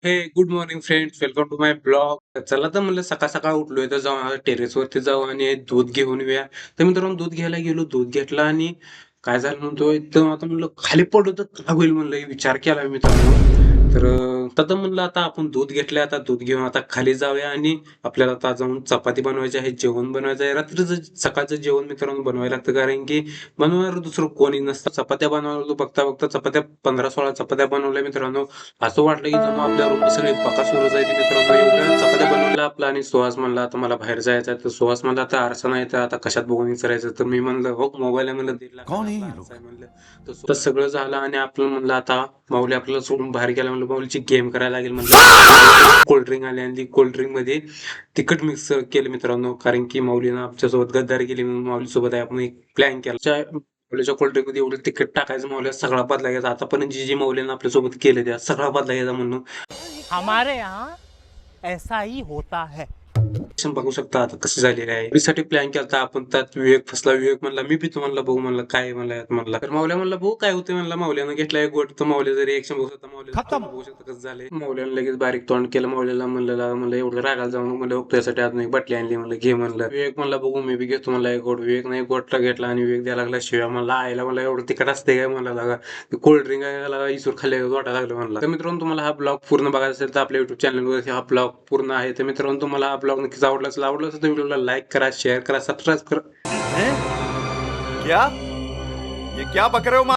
हे good morning friends, welcome to my blog. चला तर म्हणलं सकाळ सकाळ उठलोय तर जाऊ टेरेसवरती जाऊ आणि दूध घेऊन येऊया. तर मित्रांनो दूध घ्यायला गेलो, दूध घेतला आणि काय झालं म्हणतो एकदम आता म्हणलं खाली पडलो तर काय होईल म्हणलं हे विचार केला मित्रांनो. तर तसं म्हणलं आता आपण दूध घेतलंय, आता दूध घेऊन आता खाली जाऊया आणि आपल्याला आता जाऊन चपाती बनवायची आहे, जेवण बनवायचं आहे. रात्रीचं सकाळचं जेवण मित्रांनो बनवायला लागतं, कारण की बनवणार दुसरं कोणी नसतं. चपात्या बनवलो, बघता बघता चपात्या 15-16 चपात्या बनवल्या मित्रांनो. असं वाटलं की जणू आपल्या रूमला सगळी बकासूरच आहे ती मित्रांनो. एवढ्या चपात्या बनवल्या आपला आणि सुहास म्हणला आता मला बाहेर जायचं आहे. तर सुहास म्हणला आता आरसा नाही तर आता कशात बघून विचारायचं. तर मी म्हणलं हो मोबाईल आहे म्हणलं, 1.5 लाखाचा कौन है आपला ये आरसा आहे लोग? म्हणलं. तर सगळं झालं आणि आपलं म्हणलं आता माऊली आपल्याला सोडून बाहेर गेला म्हणलं, माऊलीची गेम करायला लागेल म्हणलं. कोल्ड्रिंक आली आणि कोल्ड्रिंक मध्ये तिखट मिक्स केलं मित्रांनो, कारण की माऊलीनं आमच्यासोबत गद्दारी केली म्हणून माऊली सोबत आहे आपण एक प्लॅन केला. माऊलीच्या कोल्ड्रिंक मध्ये एवढं तिखट टाकायचं, माऊलीला सगळा बदला घ्यायचा. आतापर्यंत जी माऊलीनं आपल्यासोबत केलं त्या सगळा बदला घ्यायचा म्हणून हमारे यहाँ ऐसा ही होता है। बघू शकता आता कसं झालेलं आहे. होळीसाठी प्लॅन केलता आपण, त्यात विवेक फसला. विवेक म्हणला मी पितो म्हणला, भाऊ म्हणला काय म्हणला यात म्हणला. तर माऊल्या म्हणला भाऊ काय होते म्हणला. माऊल्यानं घेतला एक गोट, तर माऊल्या रिएक्शन बघू शकता. माऊल्या खतम. बघू शकता कसं झालंय. माऊल्यानं लगेच बारीक तोंड केलं. माऊल्याला म्हणलं एवढं रागाला जाऊन म्हणलं तुझ्यासाठी अजून एक बाटली आणली म्हणलं, घे म्हणलं. विवेक म्हणला बघू मी बी घेतो म्हणला एक गोट. विवेक नाही गोटला घेतला आणि विवेक द्यायला लागला शिव्या. म्हणला आईला म्हणला एवढं तिखट असते काय म्हणला, लागा कोल्ड ड्रिंक आहे इसूर खाल्ले वाटायला लागलं म्हणला. तर मित्रांनो तुम्हाला हा ब्लॉग पूर्ण बघायचा असेल तर आपल्या युट्यूब चॅनलवर हा ब्लॉग पूर्ण आहे. तर मित्रांनो तुम्हाला हा ब्लॉग नक्कीच आवडला असेल तर व्हिडिओला लाईक करा, शेअर करा, सबस्क्राईब करा. क्या? ये क्या बक रहे हो?